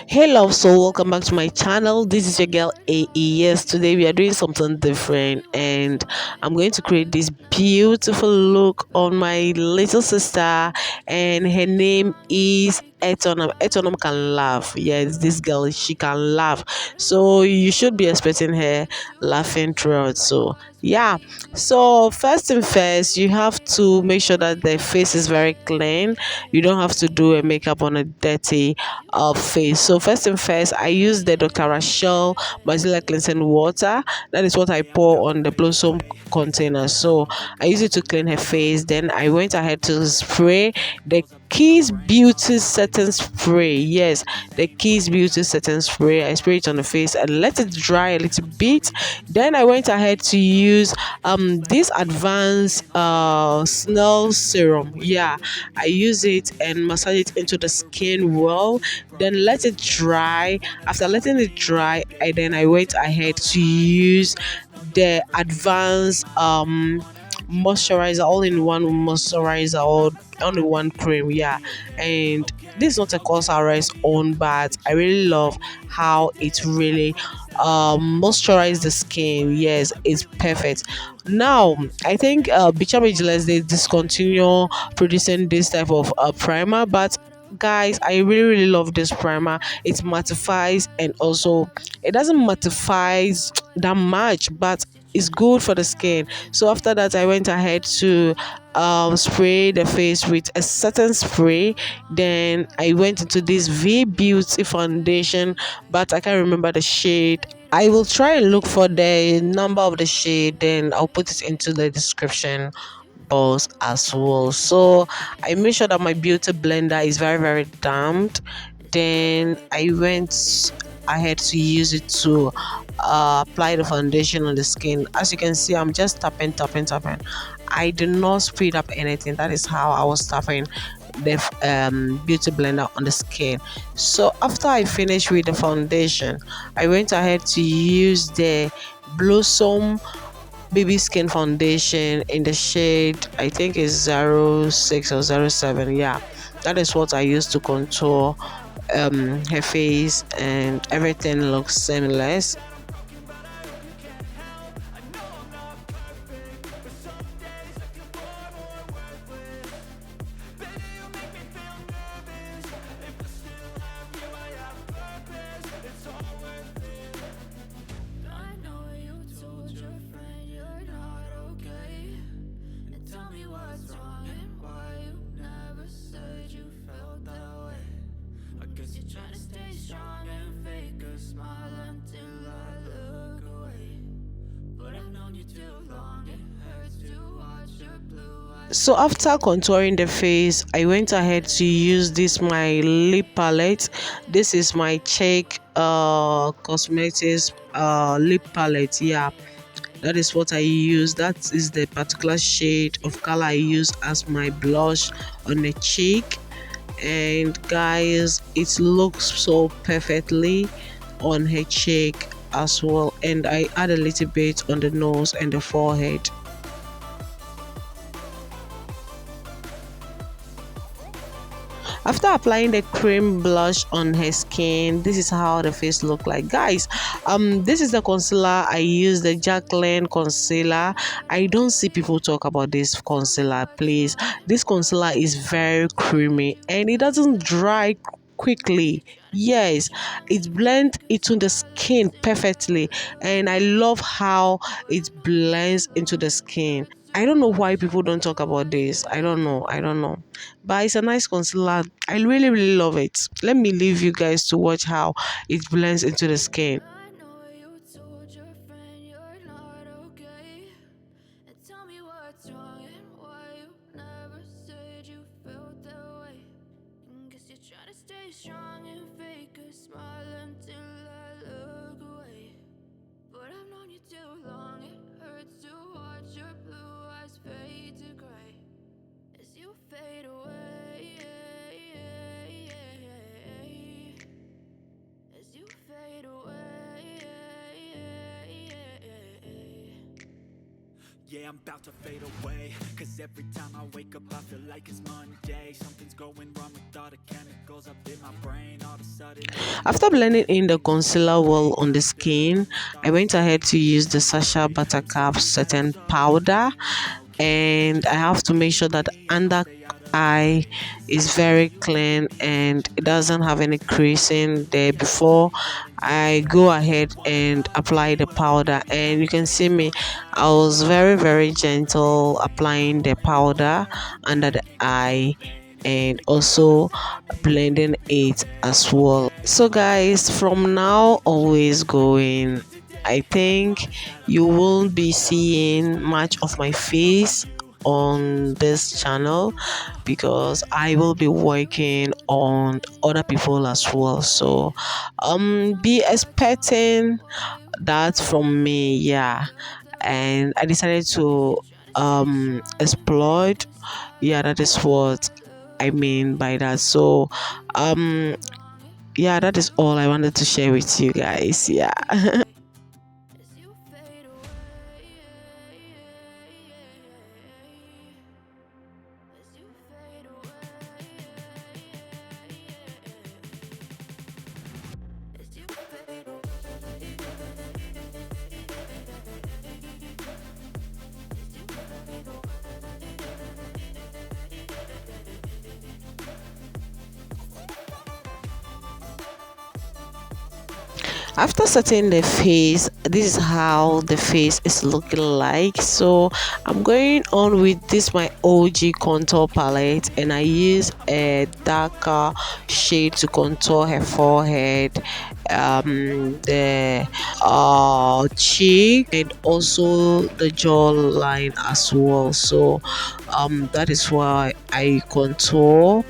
Hey love, so welcome back to my channel. This is your girl AE. Yes, today we are doing something different and I'm going to create this beautiful look on my little sister, and her name is Etonam. Etonam can laugh. Yes, this girl, she can laugh, so you should be expecting her laughing throughout. So yeah, so first thing first, you have to make sure that the face is very clean. You don't have to do a makeup on a dirty face. So first thing first, I use the Dr. Rashel micellar cleansing water. That is what I pour on the blossom container. So I use it to clean her face. Then I went ahead to spray the Kiss Beauty Setting Spray. Yes, the Kiss Beauty Setting Spray. I spray it on the face and let it dry a little bit. Then I went ahead to use this advanced snail serum. Yeah, I use it and massage it into the skin well, then let it dry. After letting it dry, I went ahead to use the advanced moisturizer, all in one moisturizer, or only one cream. Yeah, and this is not a CosRS own, but I really love how it really moisturize the skin. Yes, it's perfect. Now I think Bicham Ageless, they discontinue producing this type of primer, but guys, I really love this primer. It mattifies, and also it doesn't mattify that much, but it's good for the skin. So after that, I went ahead to spray the face with a certain spray. Then I went into this V Beauty foundation, but I can't remember the shade. I will try and look for the number of the shade, then I'll put it into the description box as well. So I made sure that my beauty blender is very damped. Then I went ahead to use it to apply the foundation on the skin. As you can see, I'm just tapping. I did not speed up anything. That is how I was tapping the beauty blender on the skin. So after I finished with the foundation, I went ahead to use the Blossom baby skin foundation in the shade, I think is 06 or 07. Yeah, that is what I used to contour her face, and everything looks seamless. So after contouring the face, I went ahead to use this my lip palette. This is my check cosmetics lip palette. Yeah, that is what I use. That is the particular shade of color I use as my blush on the cheek. And guys, it looks so perfectly on her cheek as well, and I add a little bit on the nose and the forehead. After applying the cream blush on her skin, this is how the face look like, guys. This is the concealer I use, the Jackelin Concealer. I don't see people talk about this concealer. Please, this concealer is very creamy and it doesn't dry quickly. Yes, it blends into the skin perfectly, and I love how it blends into the skin. I don't know why people don't talk about this. I don't know. But it's a nice concealer. I really love it. Let me leave you guys to watch how it blends into the skin. Yeah, I'm about to fade away, cause every time I wake up I feel like it's Monday. Something's going wrong with all the chemicals After blending in the concealer well on the skin, I went ahead to use the Sacha Buttercup setting powder, and I have to make sure that under eye is very clean and it doesn't have any creasing there before I go ahead and apply the powder. And you can see me, I was very gentle applying the powder under the eye and also blending it as well. So guys, from now always going, I think you won't be seeing much of my face on this channel because I will be working on other people as well. So be expecting that from me, yeah. And I decided to exploit, yeah, that is what I mean by that. So yeah, that is all I wanted to share with you guys. Yeah. After setting the face, this is how the face is looking like. So I'm going on with this my OG contour palette, and I use a darker shade to contour her forehead, the cheek, and also the jawline as well. So that is why I contour.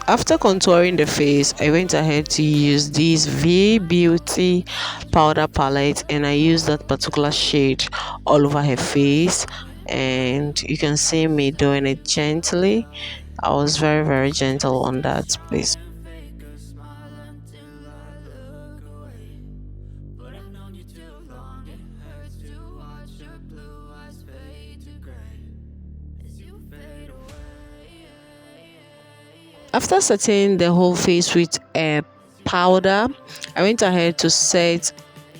After contouring the face, I went ahead to use this V Beauty powder palette, and I used that particular shade all over her face, and you can see me doing it gently. I was very gentle on that place. After setting the whole face with a powder, I went ahead to set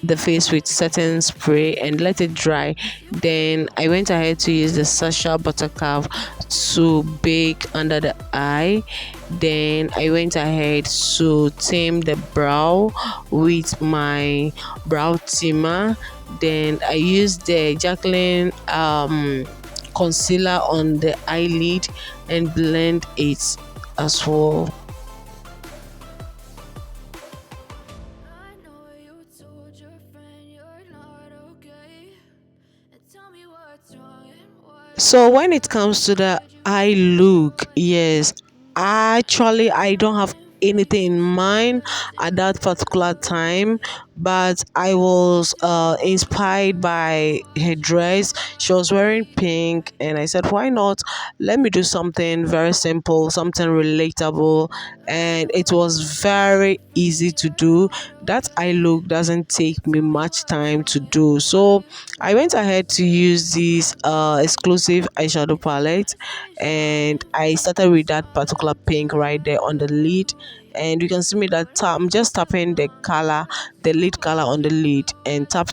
the face with setting spray and let it dry. Then I went ahead to use the Sacha Buttercup to bake under the eye. Then I went ahead to tame the brow with my brow tamer. Then I used the Jackelin concealer on the eyelid and blend it as well. So when it comes to the eye look, yes, actually I don't have anything in mind at that particular time, but I was inspired by her dress. She was wearing pink, and I said, why not? Let me do something very simple, something relatable, and it was very easy to do. That eye look doesn't take me much time to do, so I went ahead to use this exclusive eyeshadow palette, and I started with that particular pink right there on the lid. And you can see me that I'm just tapping the color, the lid color on the lid, and tap.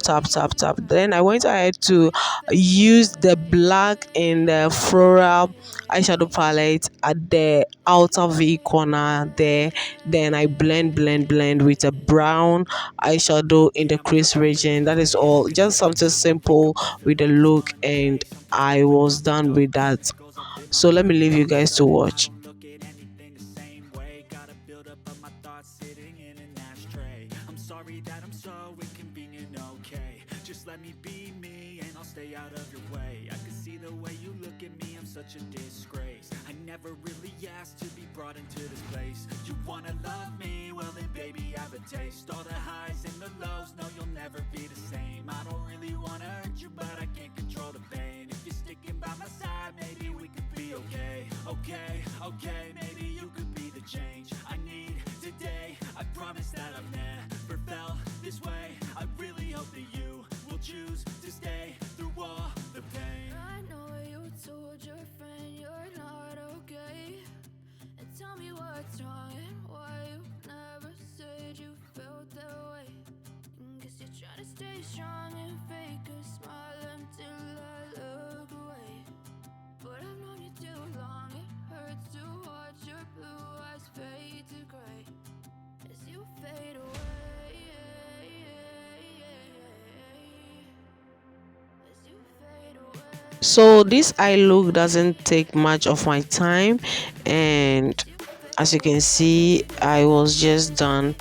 Then I went ahead to use the black in the Flora eyeshadow palette at the outer V corner there. Then I blend with a brown eyeshadow in the crease region. That is all, just something simple with the look, and I was done with that. So let me leave you guys to watch. Just let me be me and I'll stay out of your way. I can see the way you look at me, I'm such a disgrace. I never really asked to be brought into this place. You wanna love me? Well then baby I have a taste. All the highs and the lows, no you'll never be the same. I don't really wanna hurt you but I can't control the pain. If you're sticking by my side, maybe we could be okay. Okay, maybe you could be the change I need today. I promise that I've never felt this way. I really hope that you will choose to stay through all the pain. I know you told your friend So this eye look doesn't take much of my time, and as you can see, I was just done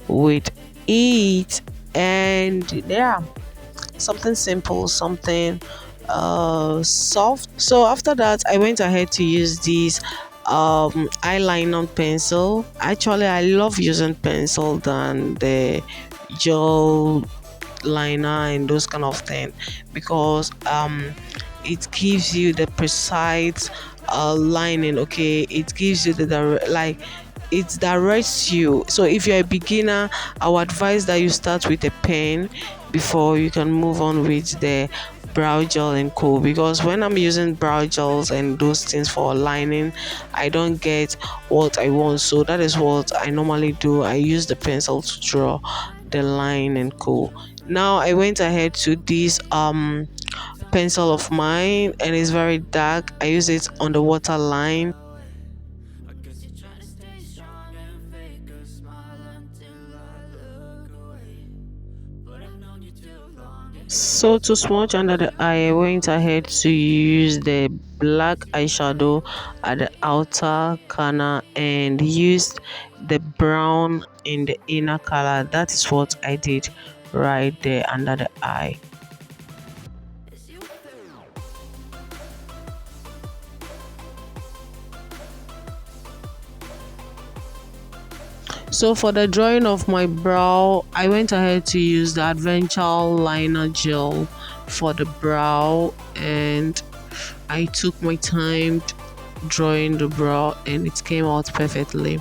with it. And yeah, something simple, something soft. So after that, I went ahead to use this eyeliner pencil. Actually, I love using pencil than the gel liner and those kind of thing, because it gives you the precise lining. Okay, it gives you the like it directs you. So if you're a beginner, I would advise that you start with a pen before you can move on with the brow gel and co, because when I'm using brow gels and those things for lining, I don't get what I want. So that is what I normally do. I use the pencil to draw the line and co. Now I went ahead to this pencil of mine, and it's very dark. I use it on the waterline. So to smudge under the eye, I went ahead to use the black eyeshadow at the outer corner and used the brown in the inner color. That is what I did right there under the eye. So for the drawing of my brow, I went ahead to use the Adventure Liner Gel for the brow, and I took my time drawing the brow and it came out perfectly.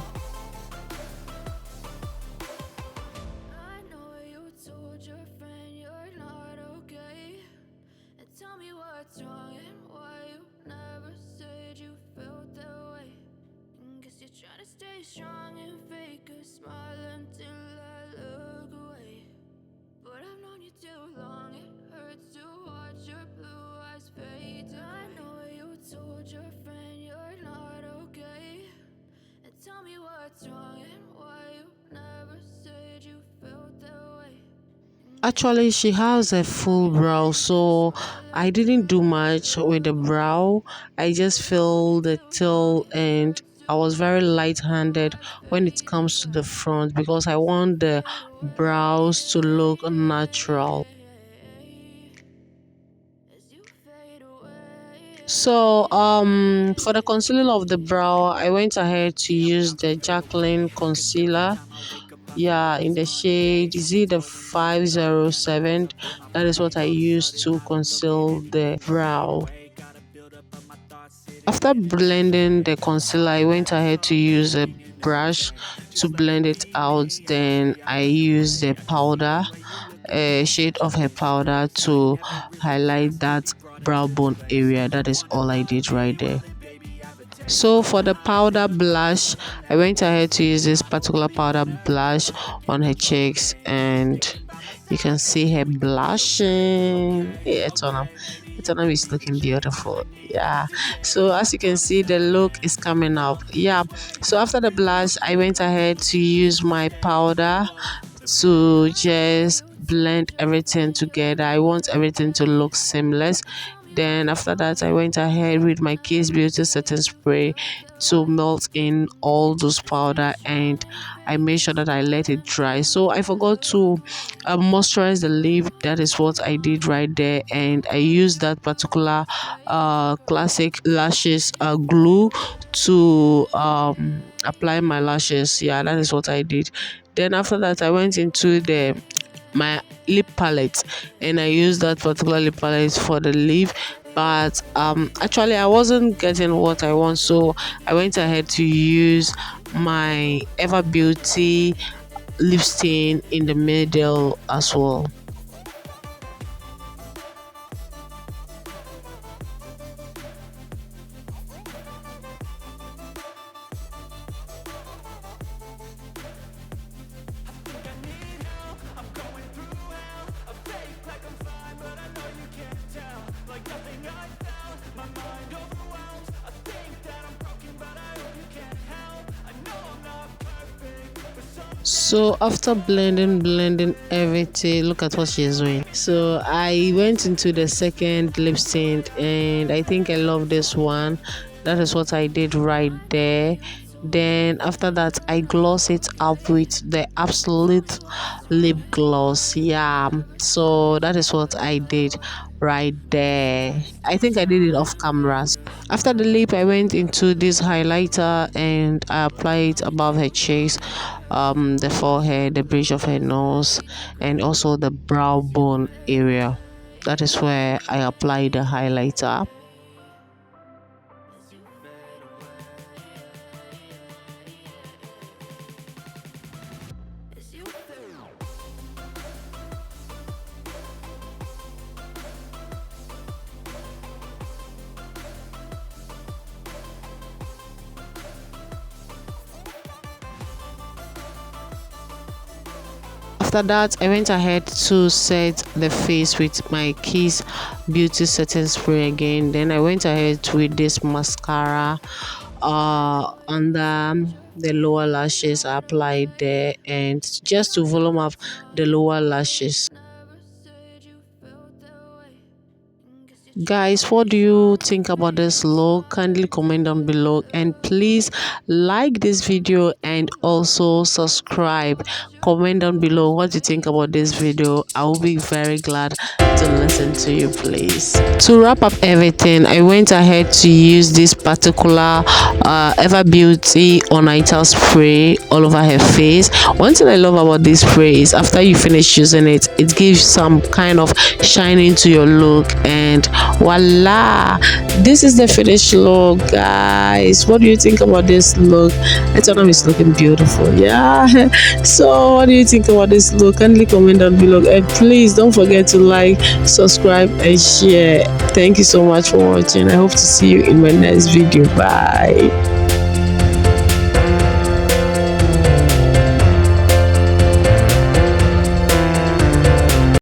Actually, she has a full brow, so I didn't do much with the brow. I just filled the tail, and I was very light-handed when it comes to the front because I want the brows to look natural. So for the concealing of the brow, I went ahead to use the Jackelin Concealer. Yeah, in the shade, is it the 507? That is what I use to conceal the brow. After blending the concealer, I went ahead to use a brush to blend it out. Then I used the powder, a shade of her powder, to highlight that brow bone area. That is all I did right there. So for the powder blush, I went ahead to use this particular powder blush on her cheeks, and you can see her blushing. Yeah, Etonam is looking beautiful. Yeah. So as you can see, the look is coming up. Yeah. So after the blush, I went ahead to use my powder to just blend everything together. I want everything to look seamless. Then after that, I went ahead with my Kiss Beauty setting spray to melt in all those powder, and I made sure that I let it dry. So I forgot to moisturize the lip. That is what I did right there, and I used that particular classic lashes glue to apply my lashes. Yeah, that is what I did. Then after that, I went into the my lip palette, and I used that particular lip palette for the lip. But actually I wasn't getting what I want, so I went ahead to use my Ever Beauty lip stain in the middle as well. So after blending everything, look at what she's doing. So I went into the second lip tint, and I think I love this one. That is what I did right there. Then after that, I gloss it up with the absolute lip gloss. Yeah, so that is what I did right there. I think I did it off camera. After the lip, I went into this highlighter and I applied it above her cheeks, the forehead, the bridge of her nose, and also the brow bone area. That is where I applied the highlighter. After that, I went ahead to set the face with my Kiss Beauty Setting Spray again. Then I went ahead with this mascara under the lower lashes. I applied there, and just to volume up the lower lashes. Guys, what do you think about this look? Kindly comment down below, and please like this video and also subscribe. Comment down below what you think about this video. I will be very glad to listen to you. Please, to wrap up everything, I went ahead to use this particular Ever Beauty on Ital spray all over her face. One thing I love about this spray is after you finish using it, it gives some kind of shining to your look, and voila, this is the finished look. Guys, what do you think about this look? I thought it's looking beautiful. Yeah. So what do you think about this look? Kindly comment down below, and please don't forget to like, subscribe and share. Thank you so much for watching. I hope to see you in my next video. Bye.